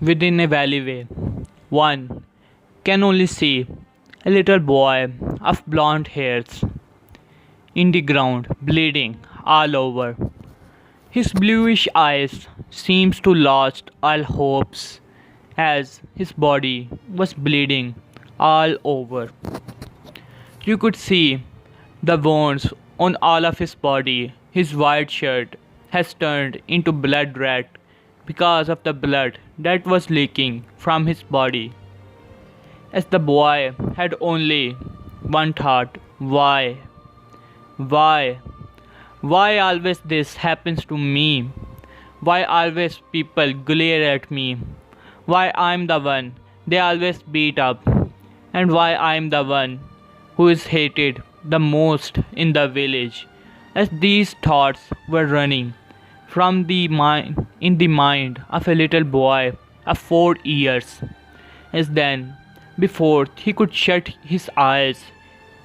Within a alleyway, one can only see a little boy of blonde hairs in the ground, bleeding all over. His bluish eyes seemed to lost all hopes as his body was bleeding all over. You could see the wounds on all of his body. His white shirt has turned into blood red because of the blood that was leaking from his body. As the boy had only one thought, why? Why? Why always this happens to me? Why always people glare at me? Why I'm the one they always beat up? And why I'm the one who is hated the most in the village? As these thoughts were running from the mind in the mind of a little boy of 4 years, as then before he could shut his eyes,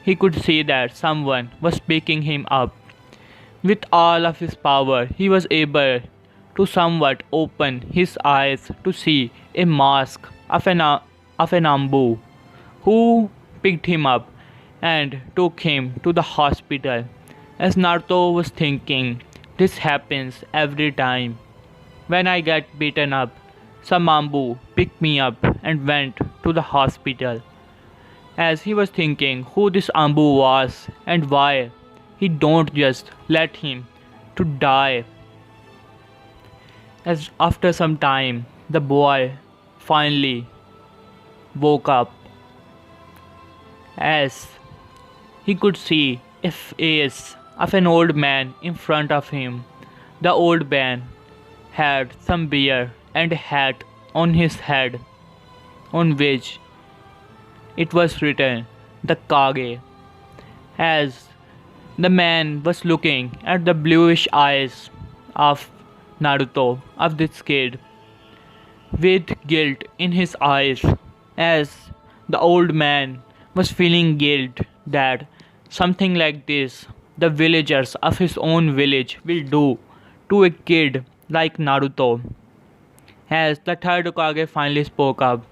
he could see that someone was picking him up. With all of his power, he was able to somewhat open his eyes to see a mask of an Ambu, who picked him up and took him to the hospital. As Naruto was thinking, this happens every time. When I get beaten up, some Ambu picked me up and went to the hospital. As he was thinking who this Ambu was and why he don't just let him to die. As after some time, the boy finally woke up as he could see a face of an old man in front of him. The old man had some beard and a hat on his head, on which it was written the Kage. As the man was looking at the bluish eyes of Naruto, of this kid, with guilt in his eyes, as the old man was feeling guilt that something like this the villagers of his own village will do to a kid like Naruto. As the third Hokage finally spoke up,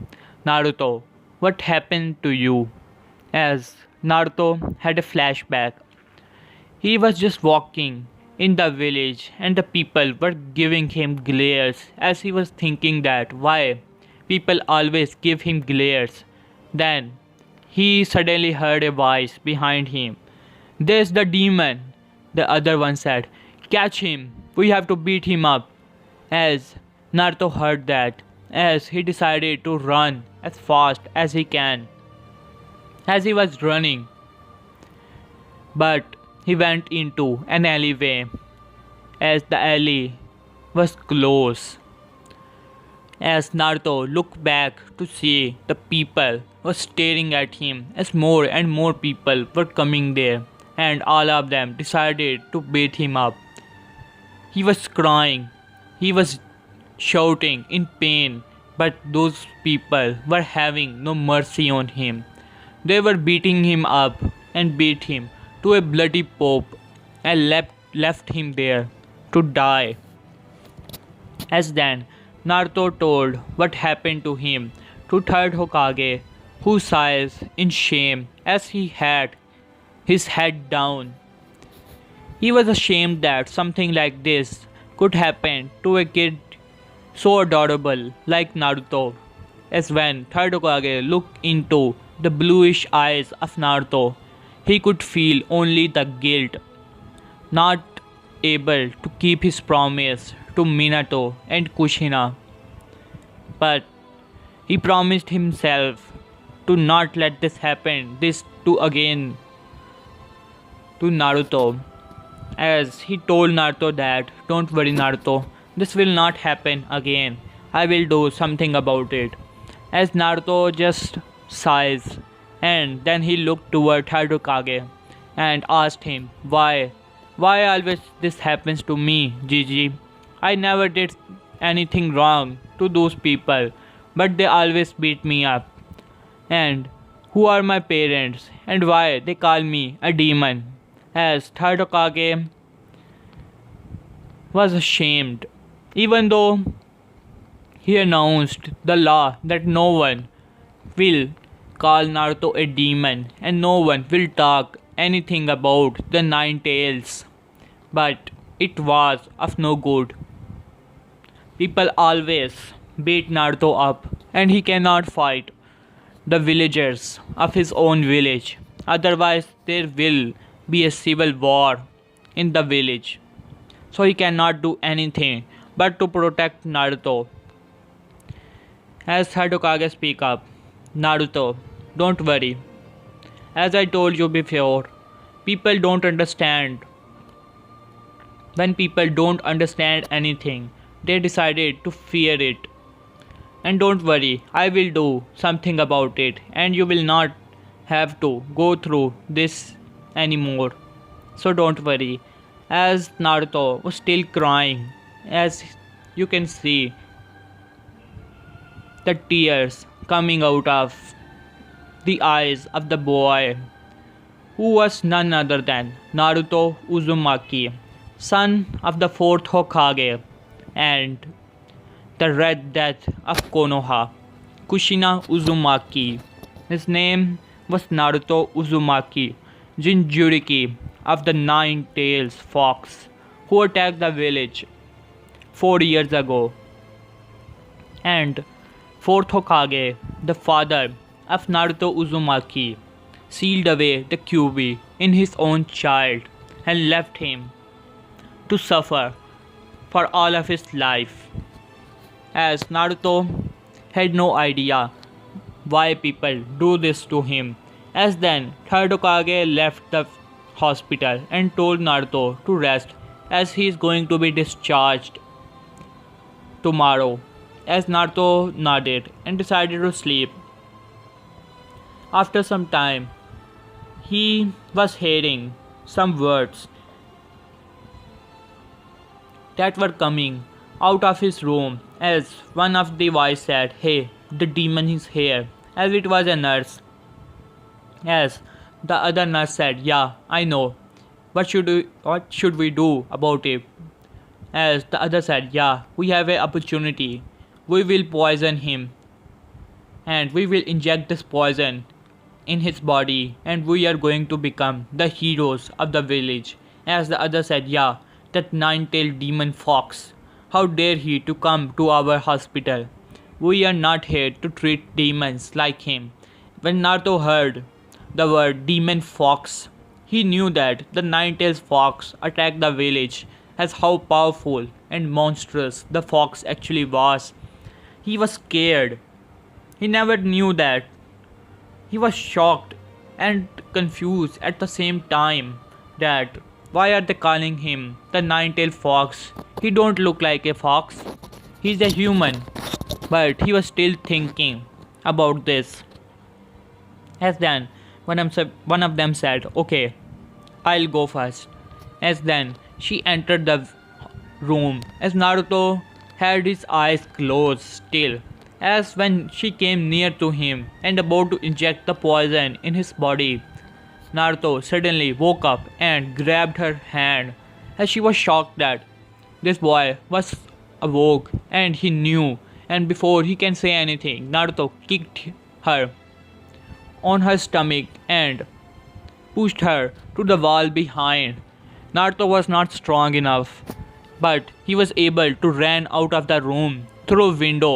Naruto, what happened to you? As Naruto had a flashback. He was just walking in the village and the people were giving him glares as he was thinking that why people always give him glares. Then he suddenly heard a voice behind him. There's the demon, the other one said. Catch him, we have to beat him up. As Naruto heard that, as he decided to run as fast as he can. As he was running, but he went into an alleyway as the alley was closed. As Naruto looked back to see the people were staring at him as more and more people were coming there and all of them decided to beat him up. He was crying, he was shouting in pain, but those people were having no mercy on him. They were beating him up and beat him to a bloody pulp and left him there to die. As then Naruto told what happened to him to third Hokage, who sighs in shame as he had his head down. He was ashamed that something like this could happen to a kid so adorable like Naruto. As when third Hokage looked into the bluish eyes of Naruto, he could feel only the guilt, not able to keep his promise to Minato and Kushina. But he promised himself to not let this happen this to again to Naruto. As he told Naruto that don't worry Naruto, this will not happen again. I will do something about it. As Naruto just sighs and then he looked toward Hokage and asked him why always this happens to me, Gigi. I never did anything wrong to those people, but they always beat me up. And who are my parents and why they call me a demon? As third Hokage was ashamed, even though He announced the law that no one will call Naruto a demon and no one will talk anything about the Nine Tails. But it was of no good. People always beat Naruto up and he cannot fight the villagers of his own village. Otherwise, there will be a civil war in the village. So he cannot do anything but to protect Naruto. As Hokage speak up, Naruto, don't worry. As I told you before, people don't understand. When people don't understand anything, they decided to fear it. And don't worry, I will do something about it and you will not have to go through this anymore. So don't worry. As Naruto was still crying, as you can see the tears coming out of the eyes of the boy, who was none other than Naruto Uzumaki, son of the fourth Hokage and the Red Death of Konoha, Kushina Uzumaki. His name was Naruto Uzumaki Jinchuriki of the Nine Tails Fox, who attacked the village 4 years ago. And fourth Hokage, the father of Naruto Uzumaki, sealed away the Kyuubi in his own child and left him to suffer for all of his life. As Naruto had no idea why people do this to him. As then third Hokage left the hospital and told Naruto to rest as he is going to be discharged tomorrow. As Naruto nodded and decided to sleep. After some time, he was hearing some words that were coming out of his room, as one of the voice said, "Hey, the demon is here," as it was a nurse. As the other nurse said, "Yeah, I know. What should we do about it?" As the other said, "Yeah, we have an opportunity. We will poison him and we will inject this poison in his body and we are going to become the heroes of the village." As the other said, "Yeah, that nine-tailed demon fox. How dare he to come to our hospital? We are not here to treat demons like him." When Naruto heard the word demon fox, he knew that the nine-tailed fox attacked the village, as how powerful and monstrous the fox actually was. He was scared. He never knew that. He was shocked and confused at the same time that why are they calling him the nine-tailed fox? He don't look like a fox. He's a human. But he was still thinking about this. As then one of them said, "Okay, I'll go first." As then she entered the room as Naruto had his eyes closed still. As when she came near to him and about to inject the poison in his body, Naruto suddenly woke up and grabbed her hand, as she was shocked that this boy was awoke and he knew, and before he can say anything, Naruto kicked her on her stomach and pushed her to the wall behind. Naruto was not strong enough, but he was able to run out of the room through a window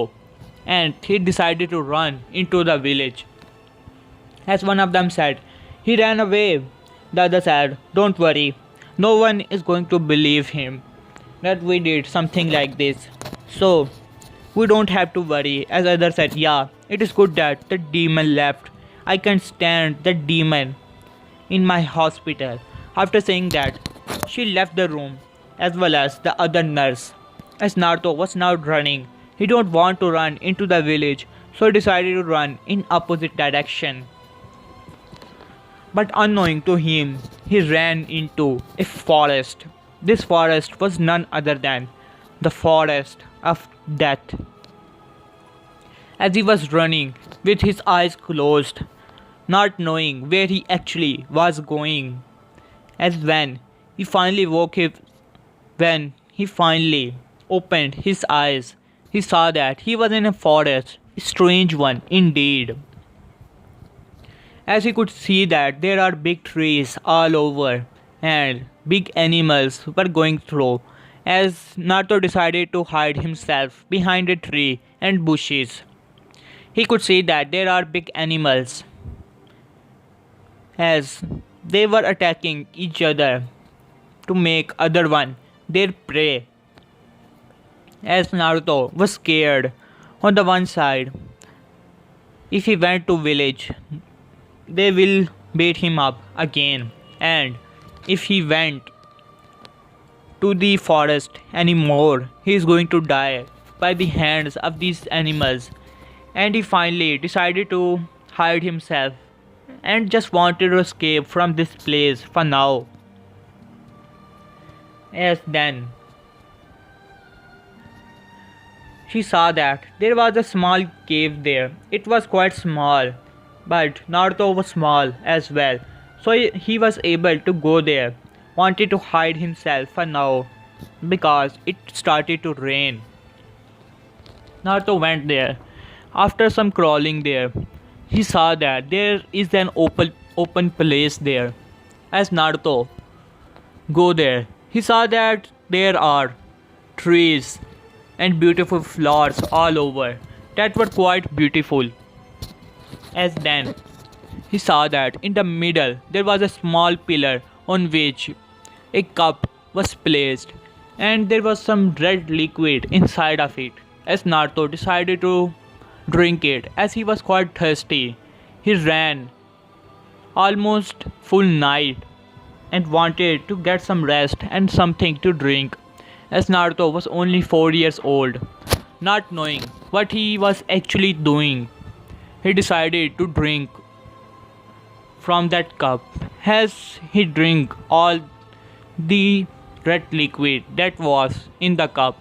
and he decided to run into the village. As one of them said, "He ran away." The other said, "Don't worry, no one is going to believe him that we did something like this. So we don't have to worry." As other said, "Yeah, it is good that the demon left. I can't stand the demon in my hospital." After saying that, she left the room as well as the other nurse. As Naruto was now running, he don't want to run into the village, so he decided to run in opposite direction. But unknowing to him, he ran into a forest. This forest was none other than the forest of death. As he was running with his eyes closed, not knowing where he actually was going, as when he finally opened his eyes, he saw that he was in a forest, a strange one indeed, as he could see that there are big trees all over and big animals were going through, as Naruto decided to hide himself behind a tree and bushes. He could see that there are big animals as they were attacking each other to make other one their prey. As Naruto was scared on the one side, if he went to village, they will beat him up again, and if he went to the forest anymore, he is going to die by the hands of these animals. And he finally decided to hide himself and just wanted to escape from this place for now. As then she saw that there was a small cave there. It was quite small, but Naruto was small as well, so he was able to go there. Wanted to hide himself for now because it started to rain. Naruto went there. After some crawling there, he saw that there is an open place there. As Naruto go there, he saw that there are trees and beautiful flowers all over that were quite beautiful. As then he saw that in the middle there was a small pillar on which a cup was placed, and there was some red liquid inside of it. As Naruto decided to drink it as he was quite thirsty, he ran almost full night and wanted to get some rest and something to drink. As Naruto was only 4 years old, not knowing what he was actually doing, he decided to drink from that cup. As he drank all the red liquid that was in the cup,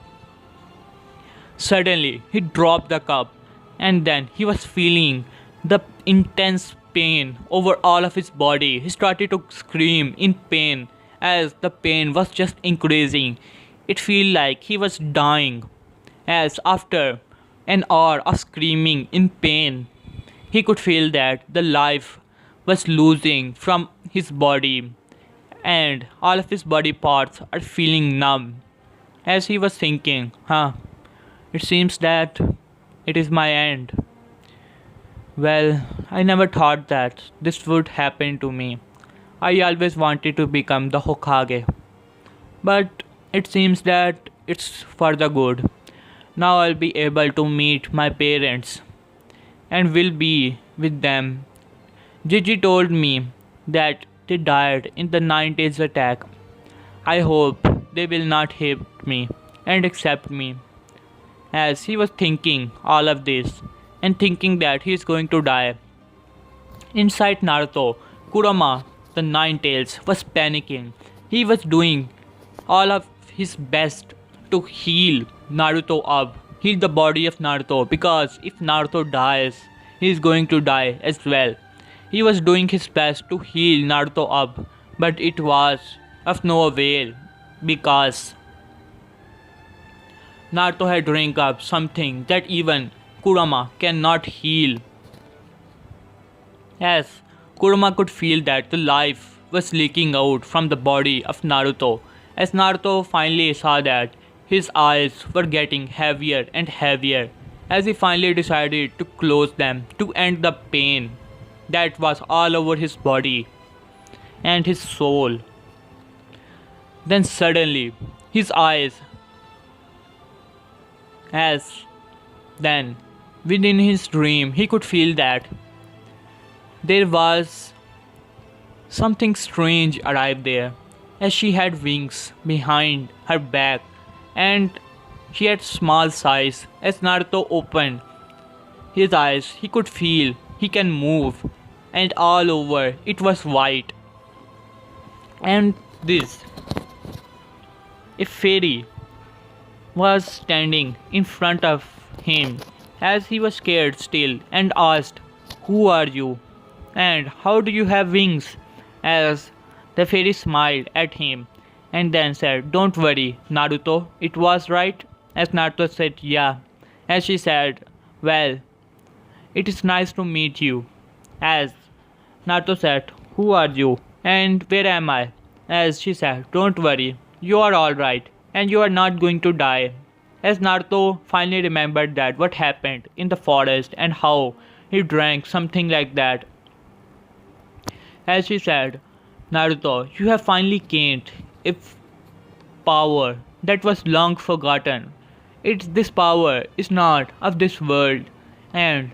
suddenly he dropped the cup, and then he was feeling the intense pain over all of his body. He started to scream in pain as the pain was just increasing. It felt like he was dying, as after an hour of screaming in pain, he could feel that the life was losing from his body and all of his body parts are feeling numb. As he was thinking, it seems that it is my end. Well, I never thought that this would happen to me. I always wanted to become the Hokage. But it seems that it's for the good. Now I'll be able to meet my parents and will be with them. Gigi told me that they died in the 90s attack. I hope they will not hate me and accept me. As he was thinking all of this and thinking that he is going to die, inside Naruto, Kurama, the Nine Tails, was panicking. He was doing all of his best to heal Naruto up, heal the body of Naruto, because if Naruto dies, he is going to die as well. He was doing his best to heal Naruto up, but it was of no avail because Naruto had drank up something that even Kurama cannot heal. As Kurama could feel that the life was leaking out from the body of Naruto. As Naruto finally saw that, his eyes were getting heavier and heavier, as he finally decided to close them to end the pain that was all over his body and his soul. Then suddenly, his eyes, as then within his dream, he could feel that there was something strange arrived there, as she had wings behind her back and she had small size. As Naruto opened his eyes, he could feel he can move, and all over it was white. And this, a fairy, was standing in front of him as he was scared still and asked, "Who are you? And how do you have wings?" As the fairy smiled at him and then said, "Don't worry, Naruto, it was right." As Naruto said, "Yeah." as she said, "Well, it is nice to meet you." As Naruto said, "Who are you? And where am I?" As she said, "Don't worry, you are alright, and you are not going to die." As Naruto finally remembered that what happened in the forest and how he drank something like that. As she said, "Naruto, you have finally gained a power that was long forgotten. This power is not of this world, and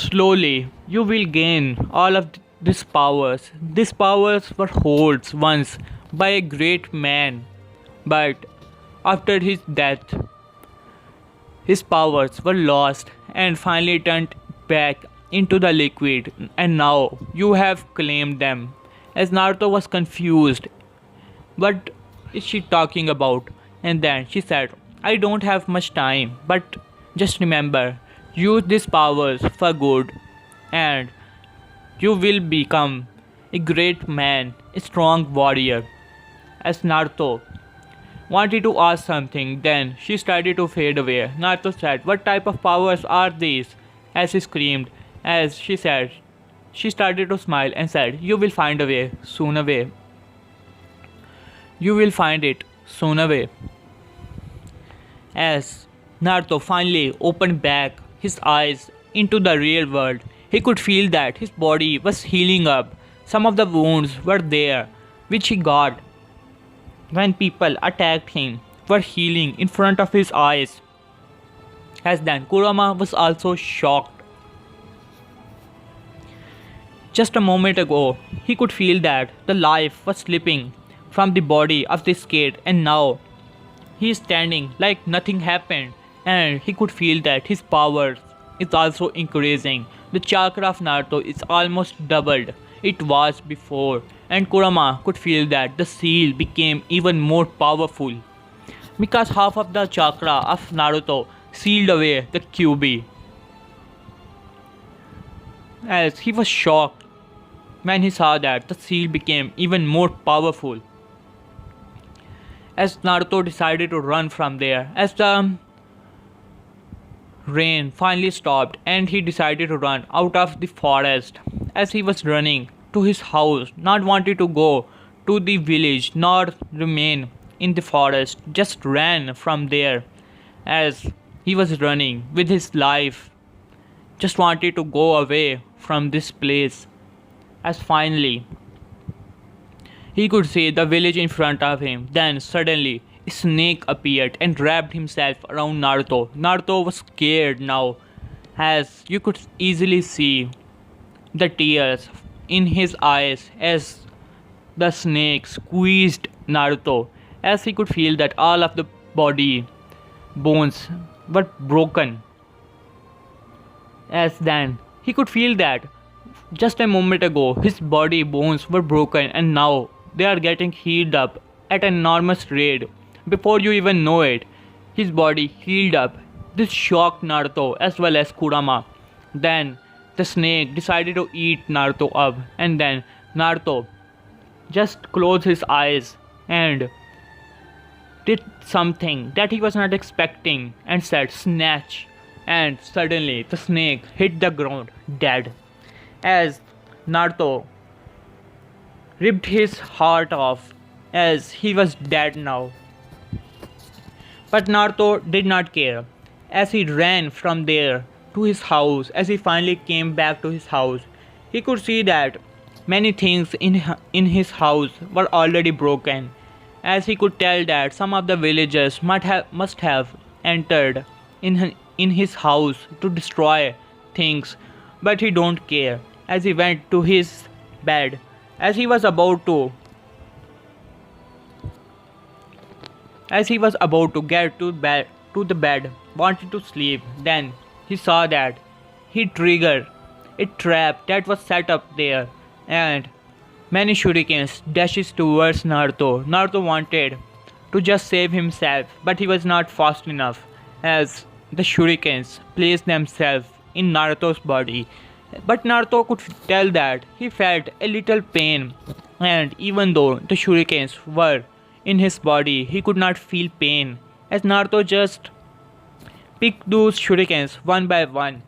slowly you will gain all of these powers. These powers were held once by a great man, but after his death, his powers were lost and finally turned back into the liquid, and now you have claimed them." As Naruto was confused, what is she talking about? And then she said, "I don't have much time, but just remember, use these powers for good, and you will become a great man, a strong warrior." As Naruto wanted to ask something, then she started to fade away. Naruto said, "What type of powers are these?" As he screamed. As she said, she started to smile and said, "You will find a way, soon away. You will find it soon away." As Naruto finally opened back his eyes into the real world, he could feel that his body was healing up. Some of the wounds were there, which he got when people attacked him, were healing in front of his eyes. As then Kurama was also shocked. Just a moment ago, he could feel that the life was slipping from the body of this kid, and now he is standing like nothing happened, and he could feel that his power is also increasing. The chakra of Naruto is almost doubled it was before, and Kurama could feel that the seal became even more powerful because half of the chakra of Naruto sealed away the Kyuubi. As he was shocked when he saw that the seal became even more powerful. As Naruto decided to run from there, as the rain finally stopped and he decided to run out of the forest. As he was running to his house, not wanting to go to the village nor remain in the forest, just ran from there. As he was running with his life, just wanted to go away from this place. As finally he could see the village in front of him, then suddenly a snake appeared and wrapped himself around Naruto. Naruto was scared now, as you could easily see the tears in his eyes as the snake squeezed Naruto, as he could feel that all of the body bones were broken. As then he could feel that just a moment ago his body bones were broken, and now they are getting healed up at an enormous rate. Before you even know it, his body healed up. This shocked Naruto as well as Kurama. Then the snake decided to eat Naruto up, and then Naruto just closed his eyes and did something that he was not expecting and said snatch, and suddenly the snake hit the ground dead. As Naruto ripped his heart off, as he was dead now. But Naruto did not care, as he ran from there to his house. As he finally came back to his house, he could see that many things in his house were already broken, as he could tell that some of the villagers must have entered in his house to destroy things, but he don't care. As he went to his bed, as he was about to get to the bed, wanted to sleep, then he saw that he triggered a trap that was set up there, and many shurikens dashes towards Naruto. Naruto wanted to just save himself, but he was not fast enough, as the shurikens placed themselves in Naruto's body. But Naruto could tell that he felt a little pain, and even though the shurikens were in his body, he could not feel pain, as Naruto just picked those shurikens one by one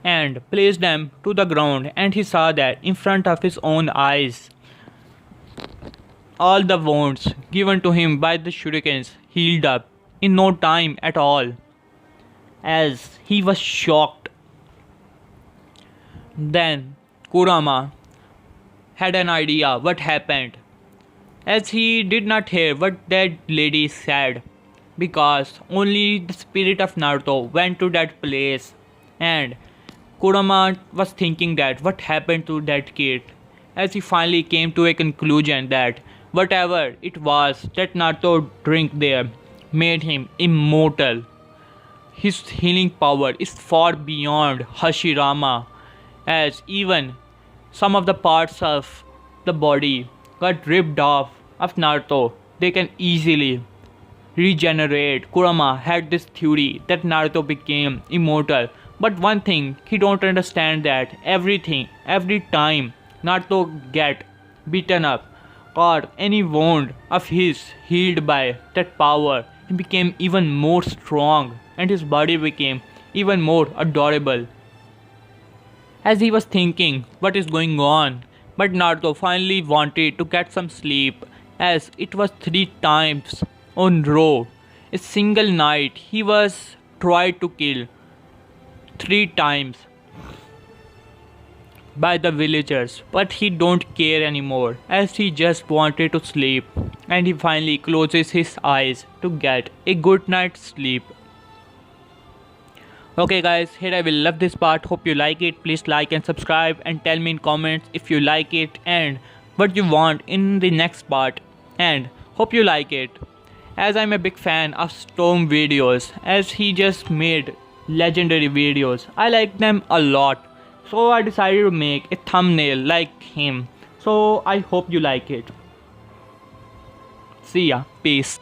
and placed them to the ground, and he saw that in front of his own eyes all the wounds given to him by the shurikens healed up in no time at all. As he was shocked, then Kurama had an idea what happened, as he did not hear what that lady said, because only the spirit of Naruto went to that place, and Kurama was thinking that what happened to that kid, as he finally came to a conclusion that whatever it was that Naruto drank there made him immortal. His healing power is far beyond Hashirama, as even some of the parts of the body got ripped off of Naruto. They can easily regenerate. Kurama had this theory that Naruto became immortal, but one thing he don't understand that every time Naruto get beaten up or any wound of his healed by that power, he became even more strong and his body became even more adorable. As he was thinking what is going on, but Naruto finally wanted to get some sleep, as it was 3 times on row. A single night he was tried to kill 3 times by the villagers, but he don't care anymore, as he just wanted to sleep, and he finally closes his eyes to get a good night's sleep. Okay guys, here I will love this part. Hope you like it. Please like and subscribe and tell me in comments if you like it and what you want in the next part, and hope you like it, as I'm a big fan of Storm videos, as he just made legendary videos. I like them a lot, so I decided to make a thumbnail like him. So I hope you like it. See ya. Peace.